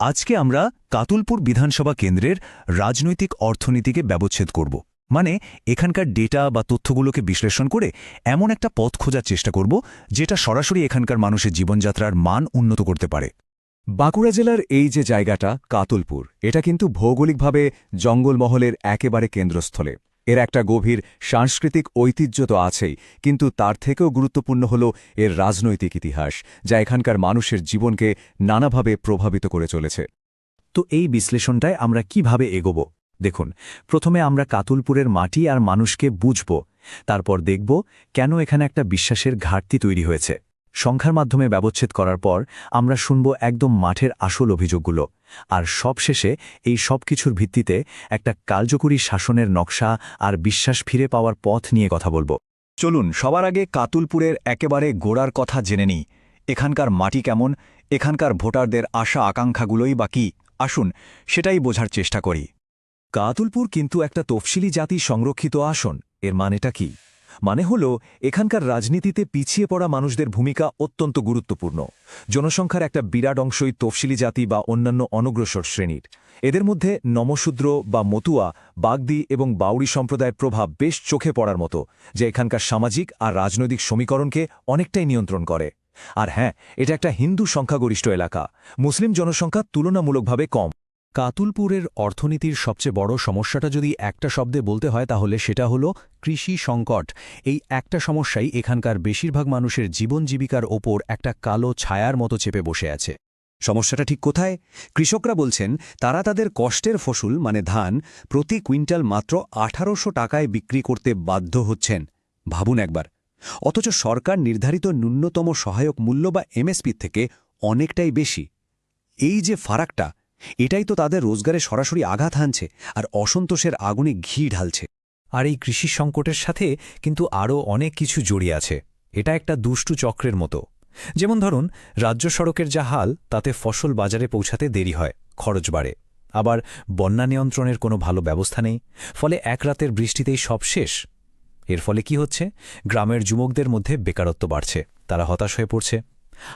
আজকে আমরা কাতুলপুর বিধানসভা কেন্দ্রের রাজনৈতিক অর্থনীতিকে ব্যবচ্ছেদ করব। মানে এখানকার ডেটা বা তথ্যগুলোকে বিশ্লেষণ করে এমন একটা পথ খোঁজার চেষ্টা করব যেটা সরাসরি এখানকার মানুষের জীবনযাত্রার মান উন্নত করতে পারে। বাঁকুড়া জেলার এই যে জায়গাটা কাতুলপুর, এটা কিন্তু ভৌগোলিকভাবে জঙ্গলমহলের একেবারে কেন্দ্রস্থলে। এর একটা গভীর সাংস্কৃতিক ঐতিহ্য তো আছেই, কিন্তু তার থেকেও গুরুত্বপূর্ণ হল এর রাজনৈতিক ইতিহাস, যা এখানকার মানুষের জীবনকে নানাভাবে প্রভাবিত করে চলেছে। তো এই বিশ্লেষণটায় আমরা কিভাবে এগোব? দেখুন, প্রথমে আমরা কাতুলপুরের মাটি আর মানুষকে বুঝব, তারপর দেখব কেন এখানে একটা বিশ্বাসের ঘাটতি তৈরি হয়েছে। সংখ্যার মাধ্যমে ব্যবচ্ছেদ করার পর আমরা শুনব একদম মাঠের আসল অভিযোগগুলো, আর সবশেষে এই সব কিছুর ভিত্তিতে একটা কার্যকরী শাসনের নকশা আর বিশ্বাস ফিরে পাওয়ার পথ নিয়ে কথা বলবো। চলুন সবার আগে কাতুলপুরের একেবারে গোড়ার কথা জেনে নিই। এখানকার মাটি কেমন, এখানকার ভোটারদের আশা আকাঙ্ক্ষাগুলোই বা কী, আসুন সেটাই বোঝার চেষ্টা করি। কাতুলপুর কিন্তু একটা তফসিলি জাতি সংরক্ষিত আসন। এর মানেটা কি? মানে হল এখানকার রাজনীতিতে পিছিয়ে পড়া মানুষদের ভূমিকা অত্যন্ত গুরুত্বপূর্ণ। জনসংখ্যার একটা বিরাট অংশই তফসিলি জাতি বা অন্যান্য অনগ্রসর শ্রেণীর। এদের মধ্যে নমশূদ্র বা মতুয়া, বাগদি এবং বাউরি সম্প্রদায়ের প্রভাব বেশ চোখে পড়ার মতো, যা এখানকার সামাজিক আর রাজনৈতিক সমীকরণকে অনেকটাই নিয়ন্ত্রণ করে। আর হ্যাঁ, এটা একটা হিন্দু সংখ্যাগরিষ্ঠ এলাকা, মুসলিম জনসংখ্যা তুলনামূলকভাবে কম। কাতুলপুরের অর্থনীতির সবচেয়ে বড় সমস্যাটা যদি একটা শব্দে বলতে হয় তাহলে সেটা হলো কৃষি সংকট। এই একটা সমস্যাই এখানকার বেশিরভাগ মানুষের জীবন জীবিকার ওপর একটা কালো ছায়ার মতো চেপে বসে আছে। সমস্যাটা ঠিক কোথায়? কৃষকরা বলছেন তারা তাদের কষ্টের ফসল মানে ধান প্রতি কুইন্টাল মাত্র ১৮০০ টাকায় বিক্রি করতে বাধ্য হচ্ছেন। ভাবুন একবার। অথচ সরকার নির্ধারিত ন্যূনতম সহায়ক মূল্য বা এমএসপি থেকে অনেকটাই বেশি। এই যে ফারাকটা, এটাই তো তাদের রোজগারে সরাসরি আঘাত হানছে আর অসন্তোষের আগুনে ঘি ঢালছে। আর এই কৃষি সংকটের সাথে কিন্তু আরও অনেক কিছু জড়িয়ে আছে। এটা একটা দুষ্টু চক্রের মতো। যেমন ধরুন, রাজ্য সড়কের যা হাল, তাতে ফসল বাজারে পৌঁছাতে দেরি হয়, খরচ বাড়ে। আবার বন্যা নিয়ন্ত্রণের কোনো ভালো ব্যবস্থা নেই, ফলে এক রাতের বৃষ্টিতেই সব শেষ। এর ফলে কি হচ্ছে? গ্রামের যুবকদের মধ্যে বেকারত্ব বাড়ছে, তারা হতাশ হয়ে পড়ছে।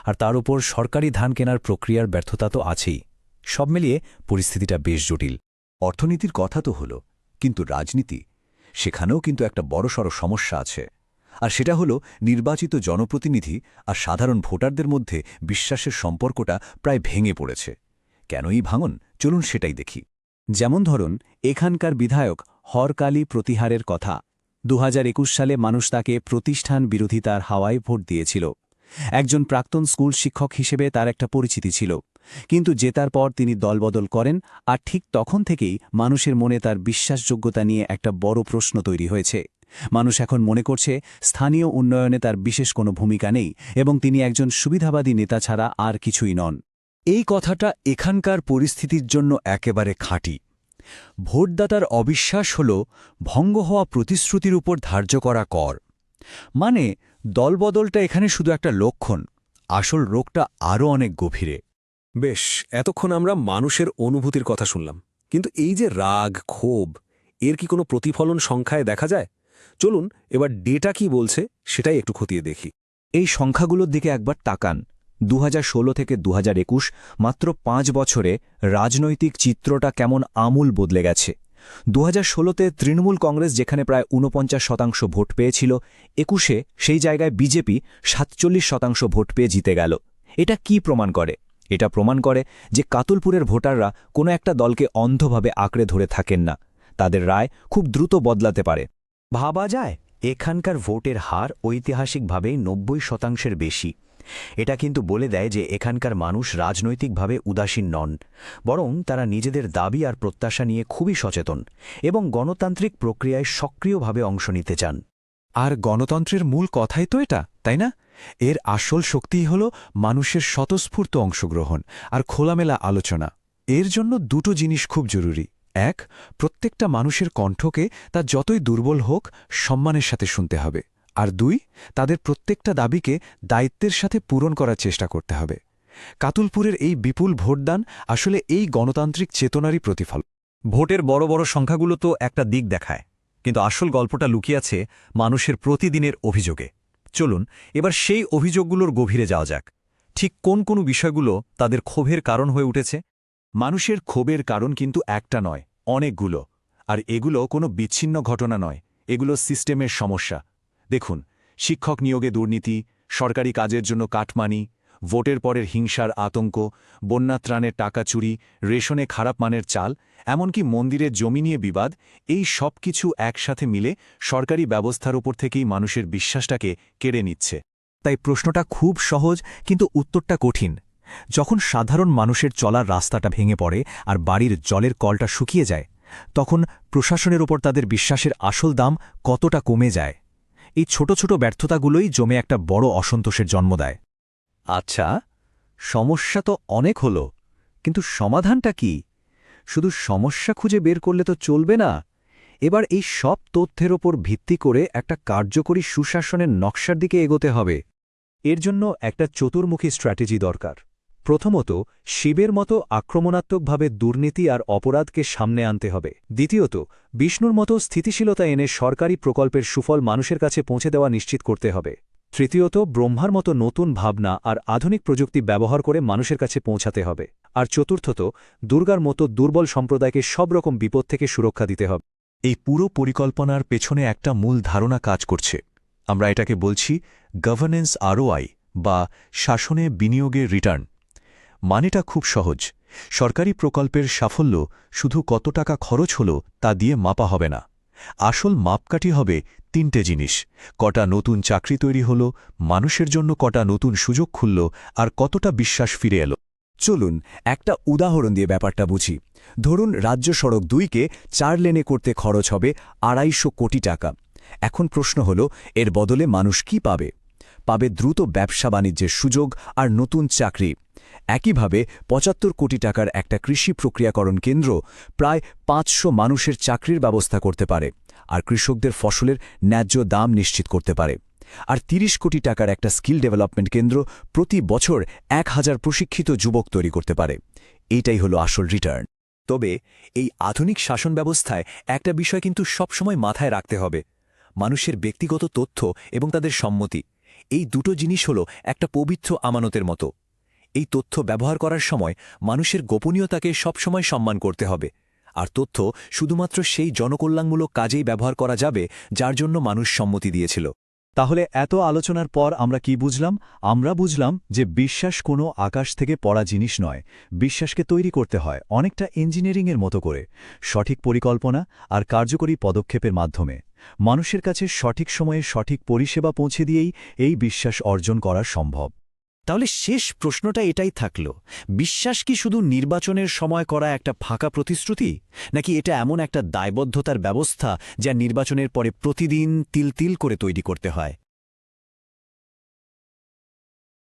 আর তার উপর সরকারি ধান কেনার প্রক্রিয়ার ব্যর্থতা তো আছেই। সব মিলিয়ে পরিস্থিতিটা বেশ জটিল। অর্থনীতির কথা তো হলো, কিন্তু রাজনীতি, সেখানেও কিন্তু একটা বড়সড় সমস্যা আছে। আর সেটা হলো নির্বাচিত জনপ্রতিনিধি আর সাধারণ ভোটারদের মধ্যে বিশ্বাসের সম্পর্কটা প্রায় ভেঙে পড়েছে। কেনই ভাঙন, চলুন সেটাই দেখি। যেমন ধরুন, এখানকার বিধায়ক হরকালী প্রতিহারের কথা। ২০২১ সালে মানুষ তাকে প্রতিষ্ঠান বিরোধিতার হাওয়ায় ভোট দিয়েছিল। একজন প্রাক্তন স্কুল শিক্ষক হিসেবে তার একটা পরিচিতি ছিল, কিন্তু জেতার পর তিনি দলবদল করেন, আর ঠিক তখন থেকেই মানুষের মনে তার বিশ্বাসযোগ্যতা নিয়ে একটা বড় প্রশ্ন তৈরি হয়েছে। মানুষ এখন মনে করছে স্থানীয় উন্নয়নে তার বিশেষ কোনো ভূমিকা নেই এবং তিনি একজন সুবিধাবাদী নেতা ছাড়া আর কিছুই নন। এই কথাটা এখানকার পরিস্থিতির জন্য একেবারে খাঁটি। ভোটদাতার অবিশ্বাস হল ভঙ্গ হওয়া প্রতিশ্রুতির উপর ধার্য করা কর। মানে দলবদলটা এখানে শুধু একটা লক্ষণ, আসল রোগটা আরও অনেক গভীরে। বেশ, এতক্ষণ আমরা মানুষের অনুভূতির কথা শুনলাম, কিন্তু এই যে রাগ, ক্ষোভ, এর কি কোনো প্রতিফলন সংখ্যায় দেখা যায়? চলুন এবার ডেটা কি বলছে সেটাই একটু খতিয়ে দেখি। এই সংখ্যাগুলোর দিকে একবার তাকান। ২০১৬ থেকে ২০২১, মাত্র ৫ বছরে রাজনৈতিক চিত্রটা কেমন আমূল বদলে গেছে। ২০১৬তে তৃণমূল কংগ্রেস যেখানে প্রায় ৪৯% ভোট পেয়েছিল, ২১-এ সেই জায়গায় বিজেপি ৪৭% ভোট পেয়ে জিতে গেল। এটা কি প্রমাণ করে? এটা প্রমাণ করে যে কাতুলপুরের ভোটাররা কোনো একটা দলকে অন্ধভাবে আঁকড়ে ধরে থাকেন না, তাদের রায় খুব দ্রুত বদলাতে পারে। ভাবা যায় এখানকার ভোটের হার ঐতিহাসিকভাবেই ৯০%-এর বেশি। এটা কিন্তু বলে দেয় যে এখানকার মানুষ রাজনৈতিকভাবে উদাসীন নন, বরং তারা নিজেদের দাবি আর প্রত্যাশা নিয়ে খুবই সচেতন এবং গণতান্ত্রিক প্রক্রিয়ায় সক্রিয়ভাবে অংশ নিতে চান। আর গণতন্ত্রের মূল কথাই তো এটা, তাই না? এর আসল শক্তিই হল মানুষের স্বতঃস্ফূর্ত অংশগ্রহণ আর খোলামেলা আলোচনা। এর জন্য দুটো জিনিস খুব জরুরি। এক, প্রত্যেকটা মানুষের কণ্ঠকে তা যতই দুর্বল হোক সম্মানের সাথে শুনতে হবে। আর দুই, তাদের প্রত্যেকটা দাবিকে দায়িত্বের সাথে পূরণ করার চেষ্টা করতে হবে। কাতুলপুরের এই বিপুল ভোটদান আসলে এই গণতান্ত্রিক চেতনারই প্রতিফল। ভোটের বড় বড় সংখ্যাগুলো তো একটা দিক দেখায়, কিন্তু আসল গল্পটা লুকিয়ে আছে মানুষের প্রতিদিনের অভিযোগে। চলুন এবার সেই অভিযোগগুলোর গভীরে যাওয়া যাক। ঠিক কোন কোন বিষয়গুলো তাদের ক্ষোভের কারণ হয়ে উঠেছে। মানুষের ক্ষোভের কারণ কিন্তু একটা নয়, অনেকগুলো। আর এগুলো কোনো বিচ্ছিন্ন ঘটনা নয়, এগুলো সিস্টেমের সমস্যা। দেখুন, শিক্ষক নিয়োগে দুর্নীতি, সরকারি কাজের জন্য কাটমানি, ভোটের পরের হিংসার আতঙ্ক, বন্যাত্রাণের টাকা চুরি, রেশনে খারাপ মানের চাল, এমনকি মন্দিরের জমি নিয়ে বিবাদ, এই সব কিছু একসাথে মিলে সরকারি ব্যবস্থার উপর থেকেই মানুষের বিশ্বাসটাকে কেড়ে নিচ্ছে। তাই প্রশ্নটা খুব সহজ, কিন্তু উত্তরটা কঠিন। যখন সাধারণ মানুষের চলার রাস্তাটা ভেঙে পড়ে আর বাড়ির জলের কলটা শুকিয়ে যায়, তখন প্রশাসনের ওপর তাদের বিশ্বাসের আসল দাম কতটা কমে যায়। এই ছোট ছোট ব্যর্থতাগুলোই জমে একটা বড় অসন্তোষের জন্ম দেয়। আচ্ছা, সমস্যা তো অনেক হলো, কিন্তু সমাধানটা কি? শুধু সমস্যা খুঁজে বের করলে তো চলবে না। এবার এই সব তথ্যের ওপর ভিত্তি করে একটা কার্যকরী সুশাসনের নকশার দিকে এগোতে হবে। এর জন্য একটা চতুর্মুখী স্ট্র্যাটেজি দরকার। প্রথমত, শিবের মতো আক্রমণাত্মকভাবে দুর্নীতি আর অপরাধকে সামনে আনতে হবে। দ্বিতীয়ত, বিষ্ণুর মতো স্থিতিশীলতা এনে সরকারি প্রকল্পের সুফল মানুষের কাছে পৌঁছে দেওয়া নিশ্চিত করতে হবে। তৃতীয়ত, ব্রহ্মার মতো নতুন ভাবনা আর আধুনিক প্রযুক্তি ব্যবহার করে মানুষের কাছে পৌঁছাতে হবে। আর চতুর্থত, দুর্গার মতো দুর্বল সম্প্রদায়কে সব রকম বিপদ থেকে সুরক্ষা দিতে হবে। এই পুরো পরিকল্পনার পেছনে একটা মূল ধারণা কাজ করছে। আমরা এটাকে বলছি গভর্নেন্স ROI বা শাসনে বিনিয়োগের রিটার্ন। মানেটা খুব সহজ। সরকারি প্রকল্পের সাফল্য শুধু কত টাকা খরচ হলো তা দিয়ে মাপা হবে না। আসল মাপকাঠি হবে তিনটে জিনিস: কটা নতুন চাকরি তৈরি হলো, মানুষের জন্য কটা নতুন সুযোগ খুলল, আর কতটা বিশ্বাস ফিরে এলো। চলুন একটা উদাহরণ দিয়ে ব্যাপারটা বুঝি। ধরুন, রাজ্য সড়ক 2কে 4 লেনে করতে খরচ হবে 250 কোটি টাকা। এখন প্রশ্ন হল, এর বদলে মানুষ কি পাবে? পাবে দ্রুত ব্যবসা বাণিজ্যের সুযোগ আর নতুন চাকরি। একইভাবে 75 কোটি টাকার একটা কৃষি প্রক্রিয়াকরণ কেন্দ্র প্রায় 500 মানুষের চাকরির ব্যবস্থা করতে পারে আর কৃষকদের ফসলের ন্যায্য দাম নিশ্চিত করতে পারে। আর 30 কোটি টাকার একটা স্কিল ডেভেলপমেন্ট কেন্দ্র প্রতি বছর 1000 প্রশিক্ষিত যুবক তৈরি করতে পারে। এইটাই হলো আসল রিটার্ন। তবে এই আধুনিক শাসন ব্যবস্থায় একটা বিষয় কিন্তু সবসময় মাথায় রাখতে হবে: মানুষের ব্যক্তিগত তথ্য এবং তাদের সম্মতি। এই দুটো জিনিস হল একটা পবিত্র আমানতের মতো। এই তথ্য ব্যবহার করার সময় মানুষের গোপনীয়তাকে সবসময় সম্মান করতে হবে। আর তথ্য শুধুমাত্র সেই জনকল্যাণমূলক কাজেই ব্যবহার করা যাবে যার জন্য মানুষ সম্মতি দিয়েছিল। তাহলে এত আলোচনার পর আমরা কি বুঝলাম? আমরা বুঝলাম যে বিশ্বাস কোনো আকাশ থেকে পড়া জিনিস নয়। বিশ্বাসকে তৈরি করতে হয় অনেকটা ইঞ্জিনিয়ারিংয়ের মতো করে, সঠিক পরিকল্পনা আর কার্যকরী পদক্ষেপের মাধ্যমে। মানুষের কাছে সঠিক সময়ে সঠিক পরিষেবা পৌঁছে দিয়েই এই বিশ্বাস অর্জন করা সম্ভব। তাহলে শেষ প্রশ্নটা এটাই থাকল, বিশ্বাস কি শুধু নির্বাচনের সময় করা একটা ফাঁকা প্রতিশ্রুতি, নাকি এটা এমন একটা দায়বদ্ধতার ব্যবস্থা যা নির্বাচনের পরে প্রতিদিন তিল তিল করে তৈরি করতে হয়?